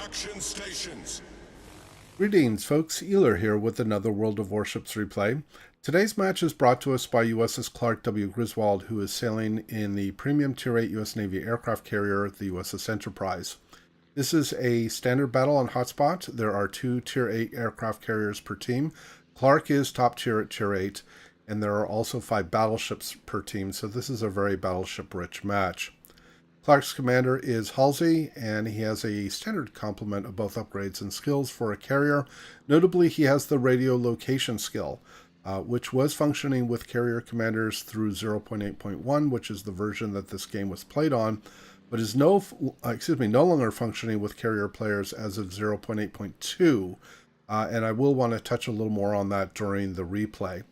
Action stations. Greetings folks, Eeler here with another World of Warships replay. Today's match is brought to us by USS Clark W. Griswold, who is sailing in the premium Tier 8 U.S. Navy aircraft carrier, the USS Enterprise. This is a standard battle on Hotspot. There are 2 Tier 8 aircraft carriers per team. Clark is top tier at Tier 8, and there are also 5 battleships per team, so this is a very battleship-rich match. Clark's commander is Halsey, and he has a standard complement of both upgrades and skills for a carrier. Notably, he has the radio location skill, which was functioning with carrier commanders through 0.8.1, which is the version that this game was played on, but is no longer functioning with carrier players as of 0.8.2, and I will want to touch a little more on that during the replay.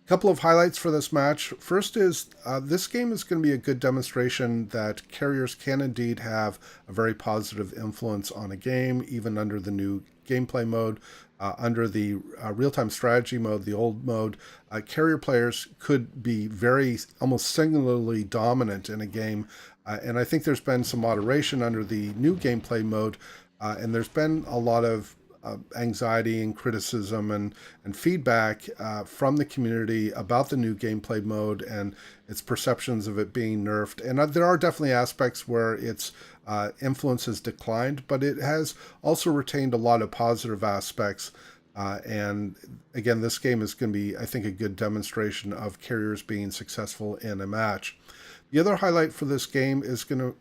Couple of highlights for this match. First is this game is going to be a good demonstration that carriers can indeed have a very positive influence on a game, even under the new gameplay mode. Under the real-time strategy mode, the old mode, carrier players could be very, almost singularly dominant in a game. And I think there's been some moderation under the new gameplay mode, and there's been a lot of anxiety and criticism and feedback from the community about the new gameplay mode and its perceptions of it being nerfed. And there are definitely aspects where its influence has declined, but it has also retained a lot of positive aspects. And again, this game is going to be, I think, a good demonstration of carriers being successful in a match. The other highlight for this game is going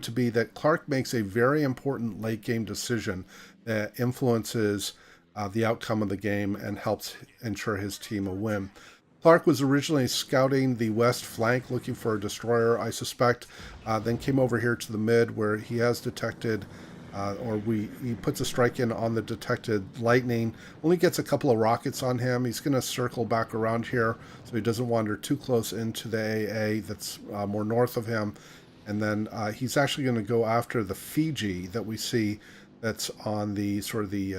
to be that Clark makes a very important late game decision that influences the outcome of the game and helps ensure his team a win. Clark was originally scouting the west flank looking for a destroyer, I suspect, then came over here to the mid where he has detected, he puts a strike in on the detected lightning, only gets a couple of rockets on him. He's going to circle back around here so he doesn't wander too close into the AA that's more north of him. And then he's actually going to go after the Fiji that we see that's on the sort of the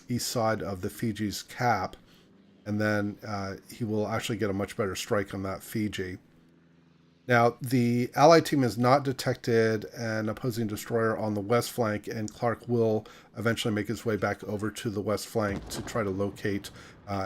east side of the Fiji's cap. And then he will actually get a much better strike on that Fiji. Now, the Allied team has not detected an opposing destroyer on the west flank, and Clark will eventually make his way back over to the west flank to try to locate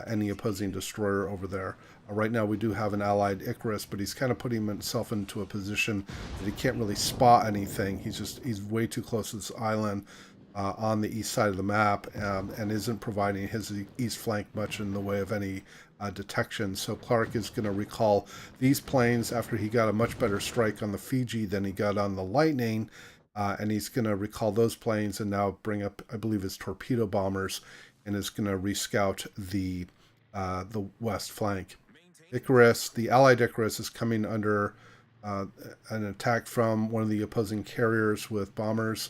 any opposing destroyer over there. Right now we do have an Allied Icarus, but he's kind of putting himself into a position that he can't really spot anything. He's way too close to this island on the east side of the map and isn't providing his east flank much in the way of any detection. So Clark is going to recall these planes after he got a much better strike on the Fiji than he got on the Lightning, and he's going to recall those planes and now bring up, I believe, his torpedo bombers, and is going to rescout the west flank. Icarus, the Allied Icarus, is coming under an attack from one of the opposing carriers with bombers.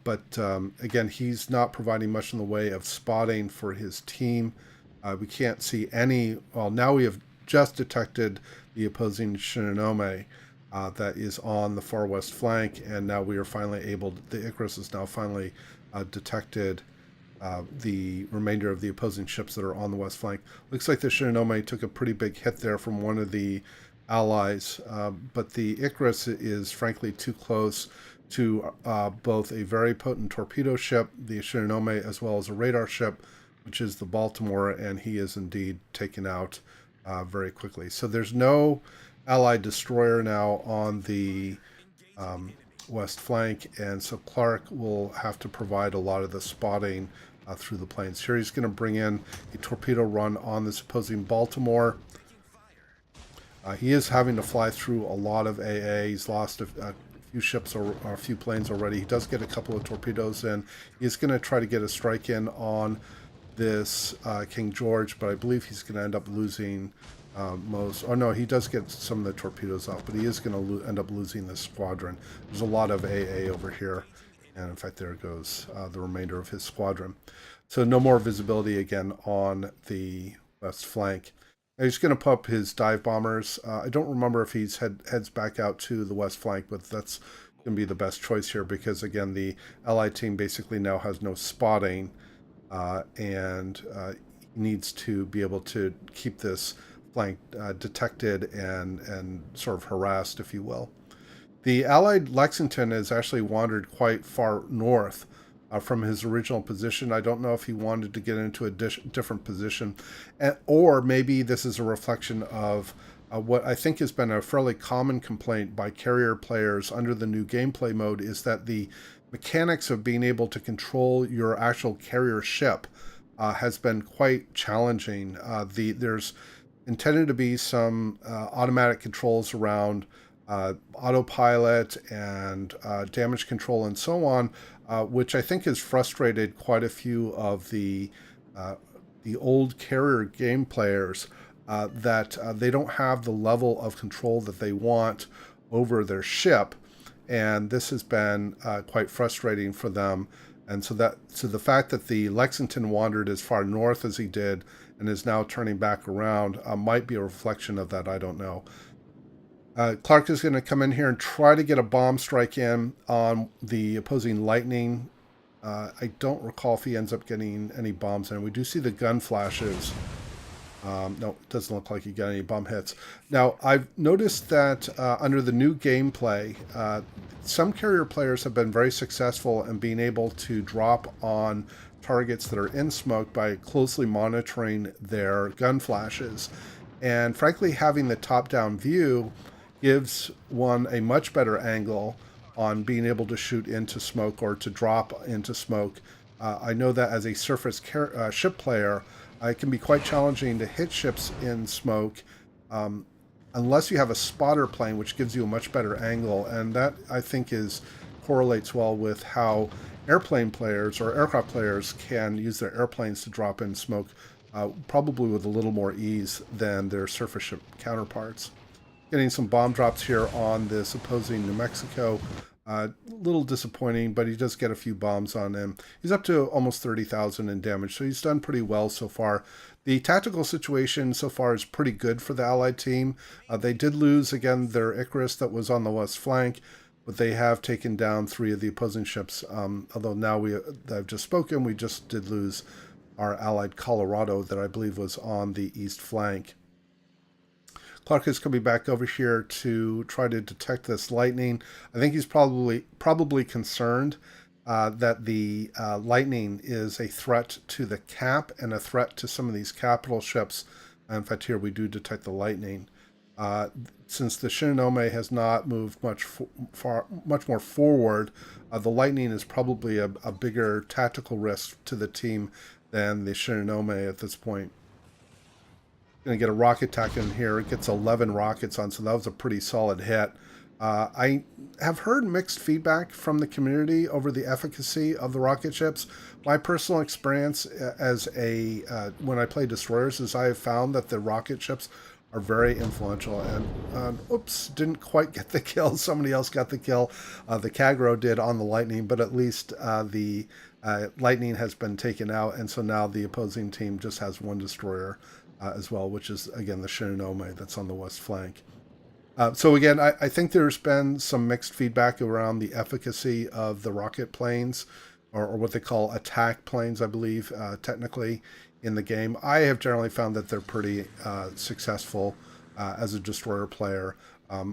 But again, he's not providing much in the way of spotting for his team. We can't see any. Well, now we have just detected the opposing Shinonome that is on the far west flank, and now we are finally able. The Icarus has now finally detected the remainder of the opposing ships that are on the west flank. Looks like the Shinonome took a pretty big hit there from one of the allies, but the Icarus is frankly too close to both a very potent torpedo ship, the Shinonome, as well as a radar ship, which is the Baltimore, and he is indeed taken out very quickly. So there's no Allied destroyer now on the west flank, and so Clark will have to provide a lot of the spotting through the planes. Here he's going to bring in a torpedo run on this opposing Baltimore. He is having to fly through a lot of AA. He's lost a few ships or a few planes already. He does get a couple of torpedoes in. He's going to try to get a strike in on this King George, but I believe he's going to end up losing most. Oh no, he does get some of the torpedoes off, but he is going to end up losing this squadron. There's a lot of AA over here, and in fact there goes the remainder of his squadron. So no more visibility again on the west flank. Now he's going to put up his dive bombers. I don't remember if he's heads back out to the west flank, but that's going to be the best choice here because, again, the Allied team basically now has no spotting and needs to be able to keep this flank detected and sort of harassed, if you will. The Allied Lexington has actually wandered quite far north from his original position. I don't know if he wanted to get into a different position, or maybe this is a reflection of what I think has been a fairly common complaint by carrier players under the new gameplay mode, is that the mechanics of being able to control your actual carrier ship has been quite challenging. There's intended to be some automatic controls around autopilot and damage control and so on, which I think has frustrated quite a few of the old carrier game players, that they don't have the level of control that they want over their ship, and this has been quite frustrating for them. And so the fact that the Lexington wandered as far north as he did and is now turning back around might be a reflection of that. I don't know. Clark is going to come in here and try to get a bomb strike in on the opposing Lightning. I don't recall if he ends up getting any bombs in. We do see the gun flashes. No, it doesn't look like he got any bomb hits. Now, I've noticed that under the new gameplay, some carrier players have been very successful in being able to drop on targets that are in smoke by closely monitoring their gun flashes. And frankly, having the top-down view gives one a much better angle on being able to shoot into smoke or to drop into smoke. I know that as a surface ship player, it can be quite challenging to hit ships in smoke unless you have a spotter plane, which gives you a much better angle. And that, I think, correlates well with how airplane players or aircraft players can use their airplanes to drop in smoke, probably with a little more ease than their surface ship counterparts. Getting some bomb drops here on this opposing New Mexico. A little disappointing, but he does get a few bombs on him. He's up to almost 30,000 in damage, so he's done pretty well so far. The tactical situation so far is pretty good for the Allied team. They did lose, again, their Icarus that was on the west flank, but they have taken down 3 of the opposing ships. Although now I've just spoken, we just did lose our Allied Colorado that I believe was on the east flank. Clark is coming back over here to try to detect this Lightning. I think he's probably concerned that the Lightning is a threat to the Cap and a threat to some of these capital ships. In fact, here we do detect the Lightning. Since the Shinonome has not moved much more forward, the Lightning is probably a bigger tactical risk to the team than the Shinonome at this point. Going to get a rocket attack in here. It gets 11 rockets on, so that was a pretty solid hit. I have heard mixed feedback from the community over the efficacy of the rocket ships. My personal experience as when I play destroyers is I have found that the rocket ships are very influential. And oops, didn't quite get the kill. Somebody else got the kill. The Kagro did on the Lightning, but at least the Lightning has been taken out, and so now the opposing team just has 1 destroyer as well, which is, again, the Shinonome that's on the west flank. So again, I think there's been some mixed feedback around the efficacy of the rocket planes, or what they call attack planes, I believe, technically, in the game. I have generally found that they're pretty successful as a destroyer player.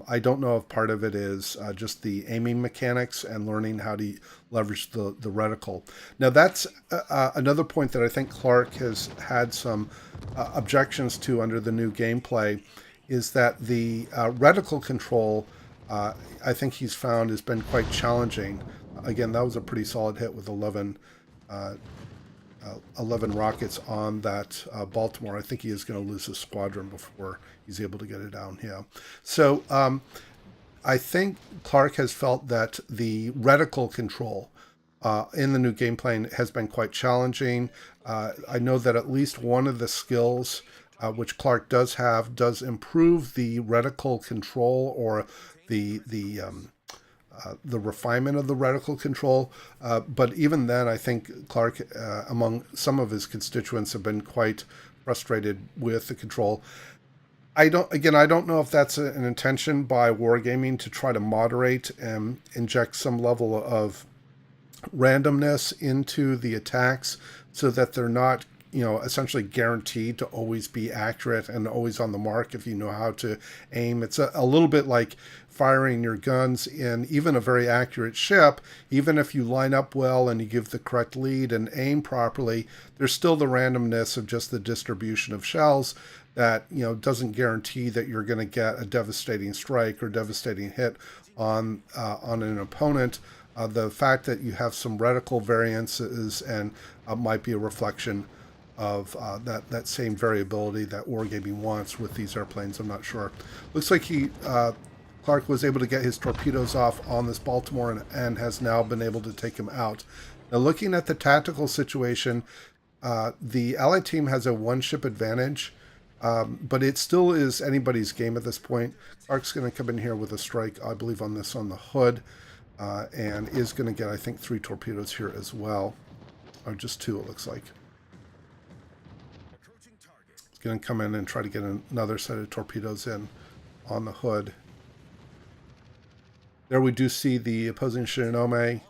I don't know if part of it is just the aiming mechanics and learning how to leverage the reticle. Now, that's another point that I think Clark has had some objections to under the new gameplay, is that the reticle control, I think he's found, has been quite challenging. Again, that was a pretty solid hit with 11 rockets on that Baltimore. I think he is going to lose his squadron before he's able to get it down here. So I think Clark has felt that the reticle control in the new gameplay has been quite challenging. I know that at least one of the skills which Clark does have does improve the reticle control, or the refinement of the reticle control. But even then, I think Clark, among some of his constituents, have been quite frustrated with the control. I don't know if that's an intention by Wargaming to try to moderate and inject some level of randomness into the attacks so that they're not essentially guaranteed to always be accurate and always on the mark if you know how to aim. It's a little bit like firing your guns in even a very accurate ship. Even if you line up well and you give the correct lead and aim properly, there's still the randomness of just the distribution of shells that doesn't guarantee that you're going to get a devastating strike or devastating hit on an opponent. The fact that you have some reticle variances and might be a reflection of that same variability that wargaming wants with these airplanes. I'm not sure. Looks like Clark was able to get his torpedoes off on this Baltimore and has now been able to take him out. Now, looking at the tactical situation, the Allied team has a one-ship advantage, but it still is anybody's game at this point. Clark's going to come in here with a strike, I believe, on the hood, and is going to get, I think, 3 torpedoes here as well. Or just 2, it looks like. He's going to come in and try to get another set of torpedoes in on the hood. There we do see the opposing Shinonome.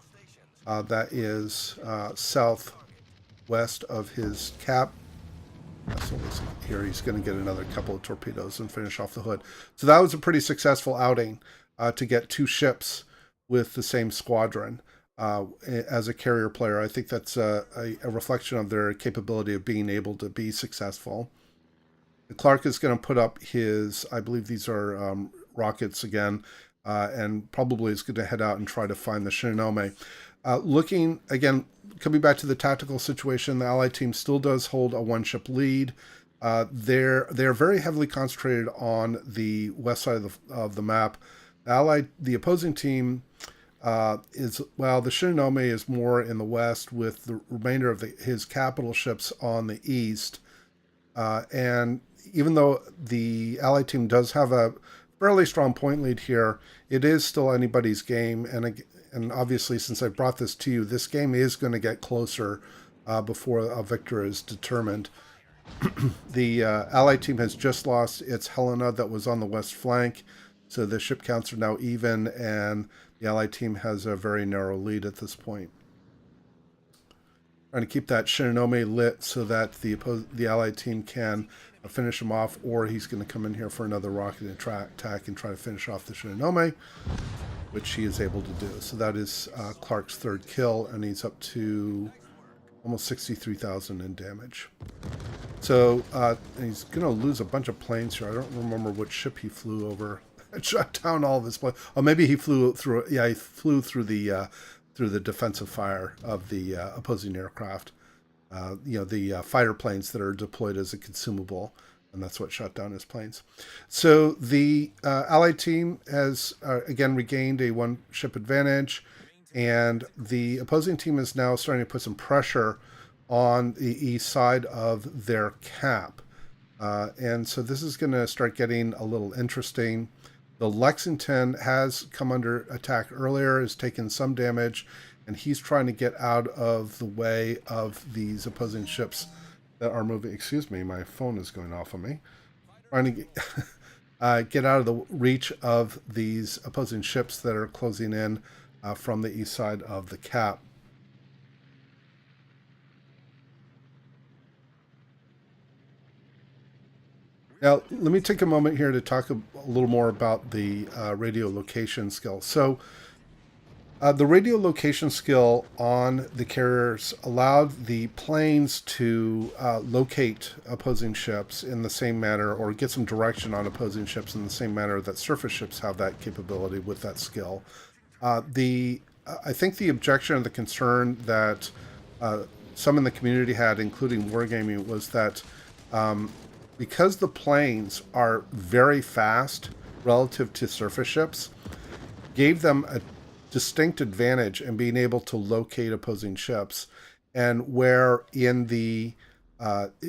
That is southwest of his cap. So here he's going to get another couple of torpedoes and finish off the hood. So that was a pretty successful outing to get 2 ships with the same squadron. As a carrier player, I think that's a reflection of their capability of being able to be successful. Clark is going to put up his, I believe these are rockets again, and probably is going to head out and try to find the Shinonome. Looking, again, coming back to the tactical situation, the Allied team still does hold a 1-ship lead. They're very heavily concentrated on the west side of the map. The opposing team the Shinonome is more in the west with the remainder of his capital ships on the east. And even though the Allied team does have a fairly strong point lead here, it is still anybody's game. And obviously, since I brought this to you, this game is going to get closer before a victor is determined. The Allied team has just lost its Helena that was on the west flank, so the ship counts are now even, and the Allied team has a very narrow lead at this point. Trying to keep that Shinonome lit so that the Allied team can finish him off, or he's going to come in here for another rocket attack and try to finish off the Shinonome, which he is able to do. So that is Clark's 3rd kill, and he's up to almost 63,000 in damage. So he's going to lose a bunch of planes here. I don't remember which ship he flew over. It shut down all of his planes. Oh, maybe he flew through. Yeah, he flew through the defensive fire of the opposing aircraft. The fighter planes that are deployed as a consumable, and that's what shut down his planes. So the Allied team has, again, regained a 1-ship advantage, and the opposing team is now starting to put some pressure on the east side of their cap. And so this is going to start getting a little interesting. The Lexington has come under attack earlier, has taken some damage, and he's trying to get out of the way of these opposing ships that are moving. Excuse me, my phone is going off on me. Trying to get out of the reach of these opposing ships that are closing in from the east side of the cap. Now, let me take a moment here to talk a little more about the radio location skill. So, the radio location skill on the carriers allowed the planes to locate opposing ships in the same manner, or get some direction on opposing ships in the same manner that surface ships have that capability with that skill. I think the objection and the concern that some in the community had, including Wargaming, was that because the planes are very fast relative to surface ships, gave them a distinct advantage in being able to locate opposing ships. And where in the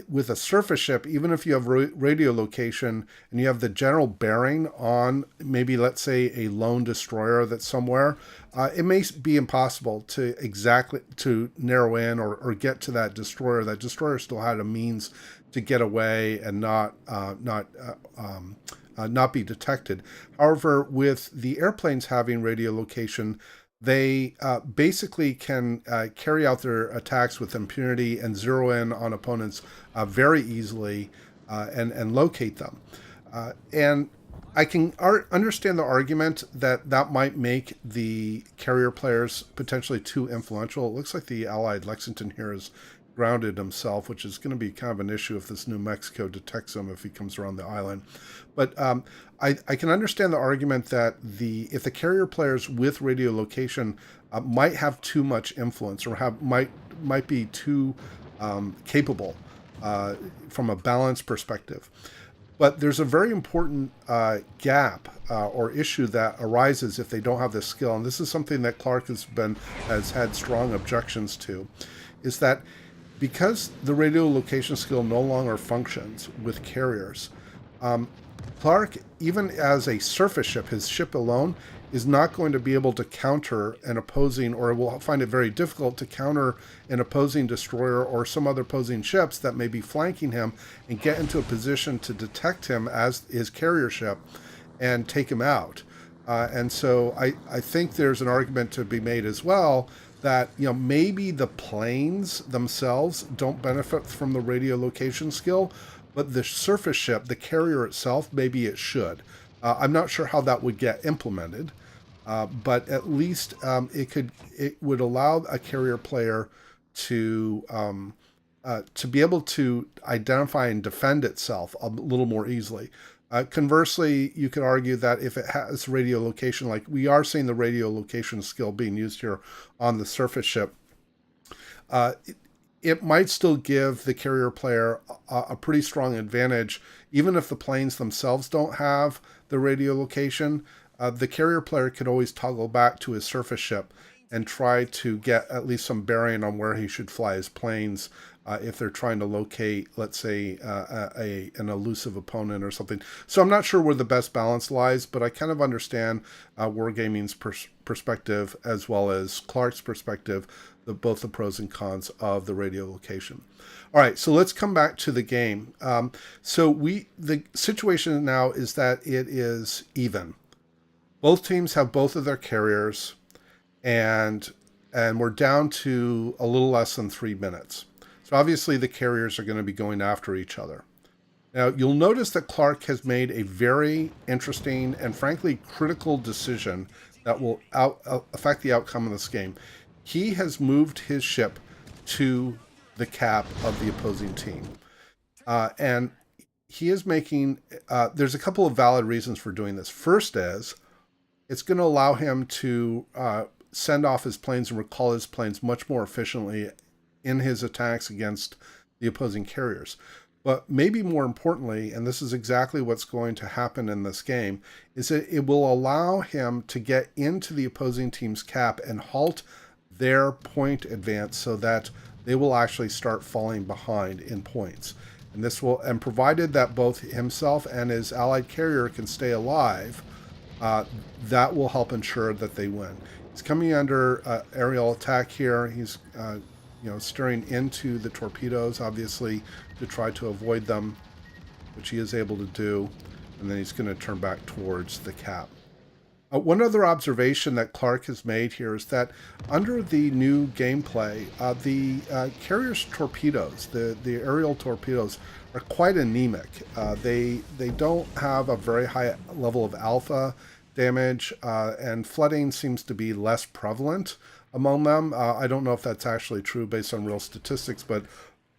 with a surface ship, even if you have radio location and you have the general bearing on maybe, let's say, a lone destroyer that's somewhere, it may be impossible to narrow in or get to that destroyer. That destroyer still had a means to get away and not be detected. However, with the airplanes having radio location, they basically can carry out their attacks with impunity and zero in on opponents very easily and locate them. And I can understand the argument that that might make the carrier players potentially too influential. It looks like the Allied Lexington here is grounded himself, which is going to be kind of an issue if this New Mexico detects him if he comes around the island. But I can understand the argument that if the carrier players with radio location might have too much influence or might be too capable from a balance perspective. But there's a very important gap or issue that arises if they don't have this skill, and this is something that Clark has had strong objections to, is that because the radio location skill no longer functions with carriers, Clark, even as a surface ship, his ship alone, is not going to be able to counter an opposing, or will find it very difficult to counter an opposing destroyer or some other opposing ships that may be flanking him and get into a position to detect him as his carrier ship and take him out. And so I think there's an argument to be made as well that, maybe the planes themselves don't benefit from the radio location skill, but the surface ship, the carrier itself, maybe it should. I'm not sure how that would get implemented, but at least it would allow a carrier player to be able to identify and defend itself a little more easily. Conversely, you could argue that if it has radio location, like we are seeing the radio location skill being used here on the surface ship, it might still give the carrier player a pretty strong advantage, even if the planes themselves don't have the radio location. The carrier player could always toggle back to his surface ship and try to get at least some bearing on where he should fly his planes if they're trying to locate, let's say, an elusive opponent or something. So I'm not sure where the best balance lies, but I kind of understand Wargaming's perspective as well as Clark's perspective, both the pros and cons of the radio location. All right, so let's come back to the game. The situation now is that it is even. Both teams have both of their carriers, and we're down to a little less than 3 minutes. So obviously the carriers are going to be going after each other. Now, you'll notice that Clark has made a very interesting and frankly critical decision that will affect the outcome of this game. He has moved his ship to the cap of the opposing team. And he is making, there's a couple of valid reasons for doing this. First is, it's going to allow him to send off his planes and recall his planes much more efficiently in his attacks against the opposing carriers. But maybe more importantly, and this is exactly what's going to happen in this game, is that it will allow him to get into the opposing team's cap and halt their point advance so that they will actually start falling behind in points. And this will, and provided that both himself and his allied carrier can stay alive, that will help ensure that they win. He's coming under aerial attack here. He's steering into the torpedoes, obviously, to try to avoid them, which he is able to do. And then he's going to turn back towards the cap. One other observation that Clark has made here is that under the new gameplay, the carrier's torpedoes, the aerial torpedoes, are quite anemic. They don't have a very high level of alpha damage, and flooding seems to be less prevalent among them. I don't know if that's actually true based on real statistics, but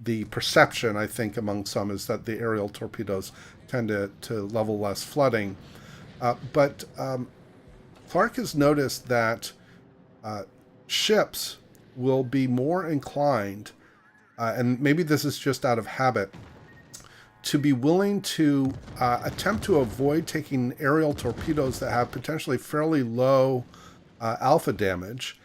the perception, I think, among some is that the aerial torpedoes tend to level less flooding. But Clark has noticed that ships will be more inclined, and maybe this is just out of habit, to be willing to attempt to avoid taking aerial torpedoes that have potentially fairly low alpha damage,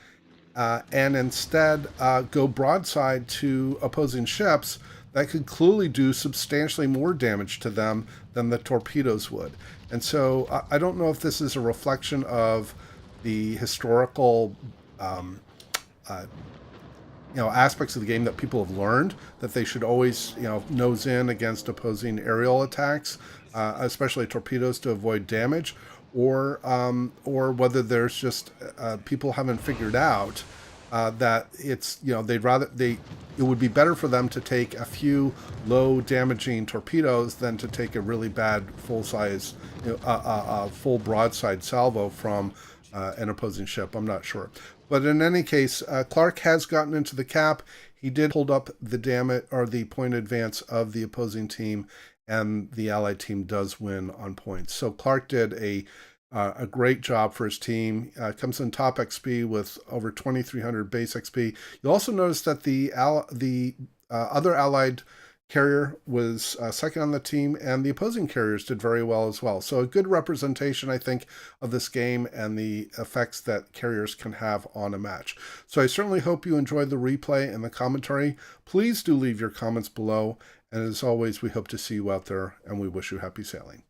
and instead go broadside to opposing ships that could clearly do substantially more damage to them than the torpedoes would. And so I don't know if this is a reflection of the historical aspects of the game that people have learned, that they should always nose in against opposing aerial attacks, especially torpedoes, to avoid damage, or whether there's just people haven't figured out that it's, it would be better for them to take a few low damaging torpedoes than to take a really bad full size, full broadside salvo from an opposing ship. I'm not sure, but in any case, Clark has gotten into the cap. He did hold up the damage or the point advance of the opposing team, and the Allied team does win on points. So Clark did a great job for his team. Comes in top XP with over 2,300 base XP. You'll also notice that the other Allied carrier was second on the team, and the opposing carriers did very well as well. So a good representation, I think, of this game and the effects that carriers can have on a match. So I certainly hope you enjoyed the replay and the commentary. Please do leave your comments below. And as always, we hope to see you out there, and we wish you happy sailing.